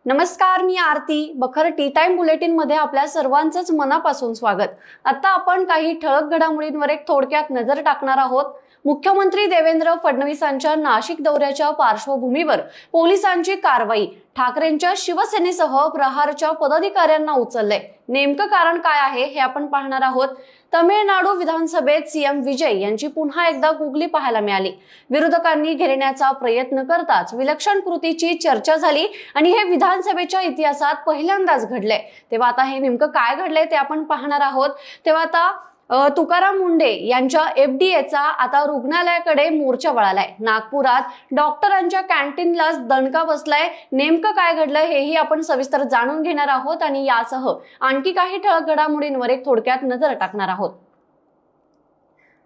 नमस्कार, मी आरती बखर T time bulletin मध्ये आपल्या सर्वांचंच मनापासून स्वागत। आता आपण काही ठळक घडामोडींवर एक थोडक्यात नजर टाकणार आहोत। मुख्यमंत्री देवेंद्र फडणवीसांच्या नाशिक दौऱ्याच्या पार्श्वभूमीवर पोलिसांची कारवाई, ठाकरेंच्या शिवसेनेसह प्रहारच्या पदाधिकाऱ्यांना उचलले। नेमकं कारण काय आहे हे आपण पाहणार आहोत। तमिळनाडू विधानसभेत सीएम विजय यांची पुन्हा एकदा गुगली पाहायला मिळाली। विरोधकांनी घेरण्याचा प्रयत्न करताच विलक्षण कृतीची चर्चा झाली आणि हे विधानसभेच्या इतिहासात पहिल्यांदाच घडले। तेव्हा आता हे नेमकं काय घडले ते आपण पाहणार आहोत। तेव्हा आता तुकाराम मुंढे यांच्या एफडीएचा आता रुग्णालयाकडे मोर्चा वळालाय। नागपुरात डॉक्टरांच्या कॅन्टीनलाच दणका बसलाय। नेमकं काय घडलं हेही आपण सविस्तर जाणून घेणार आहोत आणि यासह आणखी काही ठळक घडामोडींवर एक थोडक्यात नजर टाकणार आहोत।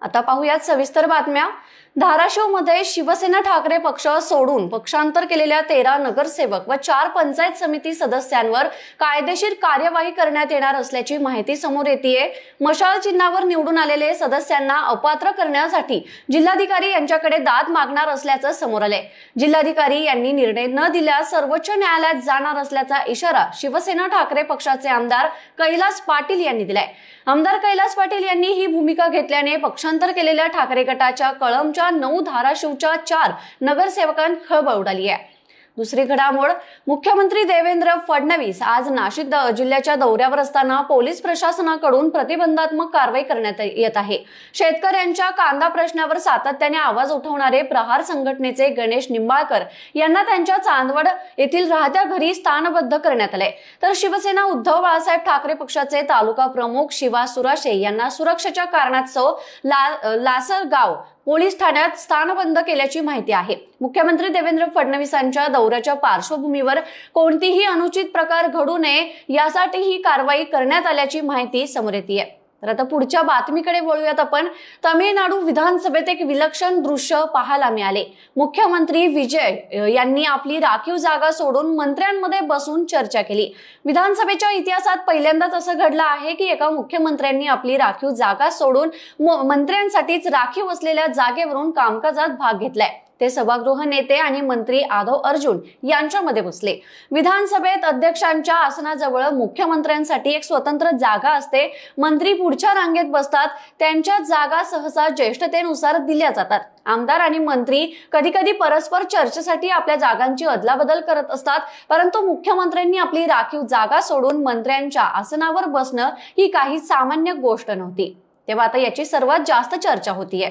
आता पाहूयात सविस्तर बातम्या। धाराशिवमध्ये शिवसेना ठाकरे पक्ष सोडून पक्षांतर केलेल्या 13 नगरसेवक व 4 पंचायत समिती सदस्यांवर कायदेशीर कार्यवाही करण्यात येणार असल्याची माहिती समोर येतेय। मशाल चिन्हावर निवडून आलेले सदस्यांना अपात्र करण्यासाठी जिल्हाधिकारी यांच्याकडे दाद मागणार असल्याचं समोर आलंय। जिल्हाधिकारी यांनी निर्णय न दिल्यास सर्वोच्च न्यायालयात जाणार असल्याचा इशारा शिवसेना ठाकरे पक्षाचे आमदार कैलास पाटील यांनी दिलाय। आमदार कैलास पाटील यांनी ही भूमिका घेतल्याने पक्षांतर केलेल्या ठाकरे गटाच्या कळंबच्या 9, धाराशिवच्या 4 नगरसेवकांत खळबळ उडाली आहे। दुसरी घडामोड, मुख्यमंत्री देवेंद्र फडणवीस आज नाशिक जिल्ह्याच्या दौऱ्यावर असताना पोलीस प्रशासनाकडून प्रतिबंधात्मक कारवाई करण्यात येत आहे। शेतकऱ्यांच्या कांदा प्रश्नावर सातत्याने आवाज उठवणारे प्रहार संघटनेचे गणेश निंबाळकर यांना त्यांच्या चांदवड येथील राहत्या घरी स्थानबद्ध करण्यात आले। तर शिवसेना उद्धव बाळासाहेब ठाकरे पक्षाचे तालुका प्रमुख शिवा सुराशे यांना सुरक्षेच्या कारणास्तव लासलगाव पोलीस ठाण्यात स्थानबंद केल्याची माहिती आहे। मुख्यमंत्री देवेंद्र फडणवीसांच्या दौऱ्याच्या पार्श्वभूमीवर कोणतीही अनुचित प्रकार घडू नये यासाठी ही कारवाई करण्यात आल्याची माहिती समोर येते। तर आता पुढच्या बातमीकडे वळूयात आपण। तमिळनाडू विधानसभेत एक विलक्षण दृश्य पाहायला मिळाले। मुख्यमंत्री विजय यांनी आपली राखीव जागा सोडून मंत्र्यांमध्ये बसून चर्चा केली। विधानसभेच्या इतिहासात पहिल्यांदाच असं घडलं आहे की एका मुख्यमंत्र्यांनी आपली राखीव जागा सोडून मंत्र्यांसाठीच राखीव असलेल्या जागेवरून कामकाजात भाग घेतलाय। ते सभागृह नेते आणि मंत्री आधव अर्जुन यांच्यामध्ये बसले। विधानसभेत अध्यक्षांच्या आसनाजवळ मुख्यमंत्र्यांसाठी एक स्वतंत्र जागा असते। मंत्री पुढच्या रांगेत बसतात। त्यांच्या जागा सहसा ज्येष्ठतेनुसार दिल्या जातात। आमदार आणि मंत्री कधी कधी परस्पर चर्चेसाठी आपल्या जागांची अदलाबदल करत असतात, परंतु मुख्यमंत्र्यांनी आपली राखीव जागा सोडून मंत्र्यांच्या आसनावर बसणं ही काही सामान्य गोष्ट नव्हती। तेव्हा आता याची सर्वात जास्त चर्चा होतीये।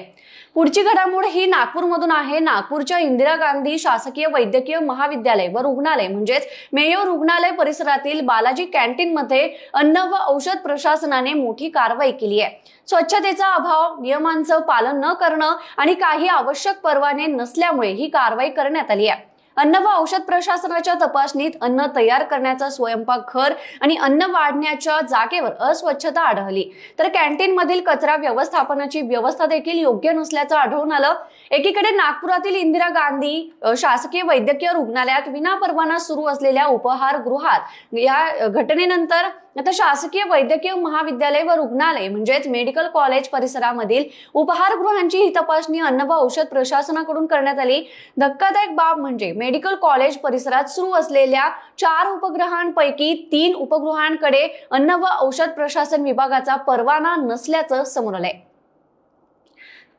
पुढची घडामोड ही नागपूरमधून आहे। नागपूरच्या इंदिरा गांधी शासकीय वैद्यकीय महाविद्यालय व रुग्णालय म्हणजेच मेयो रुग्णालय परिसरातील बालाजी कॅन्टीन मध्ये अन्न व औषध प्रशासनाने मोठी कारवाई केली आहे। स्वच्छतेचा अभाव, नियमांचं पालन न करणं आणि काही आवश्यक परवाने नसल्यामुळे ही कारवाई करण्यात आली आहे। अन्न व औषध प्रशासनाच्या तपासणीत अन्न तयार करण्याचा स्वयंपाकघर आणि अन्न वाढण्याच्या जागेवर अस्वच्छता आढळली। तर कॅन्टीन मधील कचरा व्यवस्थापनाची व्यवस्था देखील योग्य नसल्याचं आढळून आलं। एकीकडे नागपुरातील इंदिरा गांधी शासकीय वैद्यकीय रुग्णालयात विनापरवाना सुरू असलेल्या उपहारगृहात या घटनेनंतर आता शासकीय वैद्यकीय महाविद्यालय व रुग्णालय म्हणजेच मेडिकल कॉलेज परिसरामधील उपहारगृहांची ही तपासणी अन्न व औषध प्रशासनाकडून करण्यात आली। धक्कादायक बाब म्हणजे मेडिकल कॉलेज परिसरात सुरू असलेल्या 4 उपगृहांपैकी 3 उपगृहांकडे अन्न व औषध प्रशासन विभागाचा परवाना नसल्याचं समोर आलंय।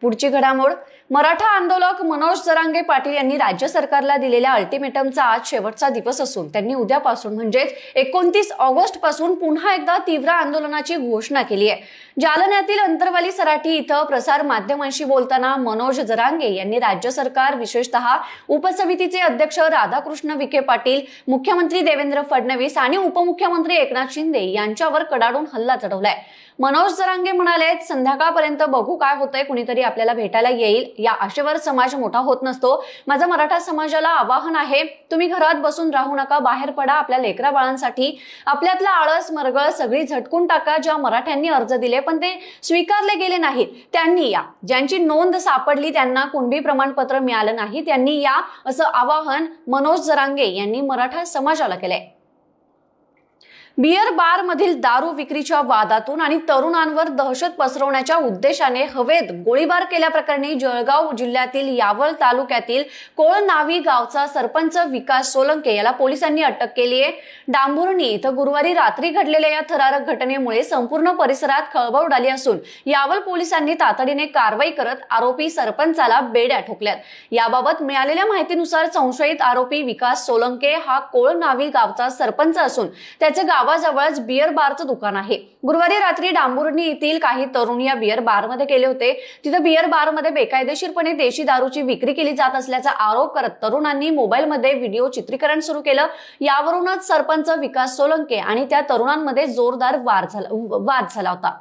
पुढची घडामोड, मराठा आंदोलक मनोज जरांगे पाटील यांनी राज्य सरकारला दिलेल्या अल्टिमेटमचा आज शेवटचा दिवस असून त्यांनी उद्यापासून म्हणजेच 29 ऑगस्ट पासून पुन्हा एकदा तीव्र आंदोलनाची घोषणा केली आहे। जालन्यातील अंतरवाली सराठी इथं प्रसार माध्यमांशी बोलताना मनोज जरांगे यांनी राज्य सरकार, विशेषतः उपसमितीचे अध्यक्ष राधाकृष्ण विखे पाटील, मुख्यमंत्री देवेंद्र फडणवीस आणि उपमुख्यमंत्री एकनाथ शिंदे यांच्यावर कडाडून हल्ला चढवलाय। मनोज जरांगे म्हणाले, संध्याकाळपर्यंत बघू काय होतंय, कुणीतरी आपल्याला भेटायला येईल या आशेवर समाज मोठा होत नसतो। माझं मराठा समाजाला आवाहन आहे, तुम्ही घरात बसून राहू नका, बाहेर पडा, आपल्या लेकरा बाळांसाठी आपल्यातला आळस मरगळ सगळी झटकून टाका। ज्या मराठ्यांनी अर्ज दिले पण ते स्वीकारले गेले नाहीत त्यांनी या, ज्यांची नोंद सापडली त्यांना कुणबी प्रमाणपत्र मिळालं नाही त्यांनी या, असं आवाहन मनोज जरांगे यांनी मराठा समाजाला केलंय। बियर बार मधील दारू विक्रीच्या वादातून आणि तरुणांवर दहशत पसरवण्याच्या उद्देशाने हवेत गोळीबार केल्याप्रकरणी जळगाव जिल्ह्यातील यावल तालुक्यातील कोळनावी गावचा सरपंच विकास सोलंके याला पोलिसांनी अटक केली आहे। डांबुर्णी इथं गुरुवारी रात्री घडलेल्या या थरारक घटनेमुळे संपूर्ण परिसरात खळबळ उडाली असून यावल पोलिसांनी तातडीने कारवाई करत आरोपी सरपंचाला बेड्या ठोकल्यात। याबाबत मिळालेल्या माहितीनुसार संशयित आरोपी विकास सोलंके हा कोळनावी गावचा सरपंच असून त्याचे गावाजवळच बियर बारचं दुकान आहे। गुरुवारी रात्री डांबुर्णी येथील काही तरुण या बियर बारमध्ये गेले होते। तिथे बियर बारमध्ये बेकायदेशीरपणे देशी दारूची विक्री केली जात असल्याचा आरोप करत तरुणांनी मोबाईलमध्ये व्हिडिओ चित्रीकरण सुरू केलं। यावरूनच सरपंच विकास सोलंके आणि त्या तरुणांमध्ये जोरदार वाद झाला होता।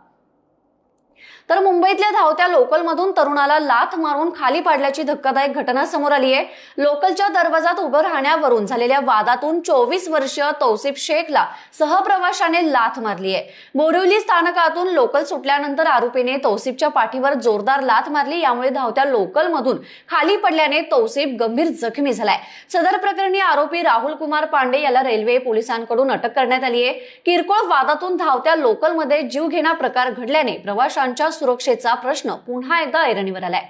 तर मुंबईतल्या धावत्या लोकलमधून तरुणाला लाथ मारून खाली पाडल्याची धक्कादायक घटना समोर आली आहे। लोकलच्या दरवाजात उभं राहण्यावरून झालेल्या वादातून 24 वर्षीय तौसिफ शेखला सहप्रवाशाने लाथ मारली आहे। बोरिवली स्थानकातून लोकल सुटल्यानंतर आरोपीने तौसिफच्या पाठीवर जोरदार लाथ मारली। यामुळे धावत्या लोकलमधून खाली पडल्याने तौसिफ गंभीर जखमी झालाय। सदर प्रकरणी आरोपी राहुल कुमार पांडे याला रेल्वे पोलिसांकडून अटक करण्यात आली आहे। किरकोळ वादातून धावत्या लोकलमध्ये जीवघेणा प्रकार घडल्याने प्रवाशांच्या सुरक्षेचा प्रश्न पुन्हा एकदा ऐरणीवर आलाय।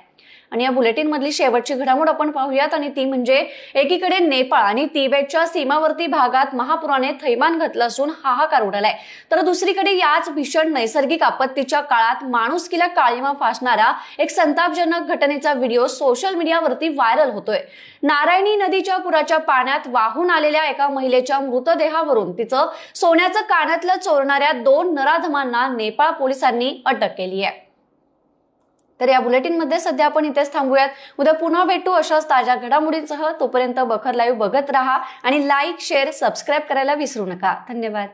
आणि या बुलेटिन मधली शेवटची घडामोड आपण पाहूयात आणि ती म्हणजे एकीकडे नेपाळ आणि तिबेटच्या सीमावर्ती भागात महापुराने थैमान घातलं असून हाहाकार उडालाय, तर दुसरीकडे याच भीषण नैसर्गिक आपत्तीच्या काळात माणुसकीला काळिमा फासणारा एक संतापजनक घटनेचा व्हिडिओ सोशल मीडियावरती व्हायरल होतोय। नारायणी नदीच्या पुराच्या पाण्यात वाहून आलेल्या एका महिलेच्या मृतदेहावरून तिचं सोन्याचं कानातलं चोरणाऱ्या 2 नराधमांना नेपाळ पोलिसांनी अटक केली आहे। तर या बुलेटिन मध्ये सध्या आपण इथेच थांबूयात। उद्या पुन्हा भेटू अशाच ताज्या घडामोडींसह। तोपर्यंत बखर लाईव्ह बघत राहा आणि लाईक, शेअर, सबस्क्राईब करायला विसरू नका। धन्यवाद।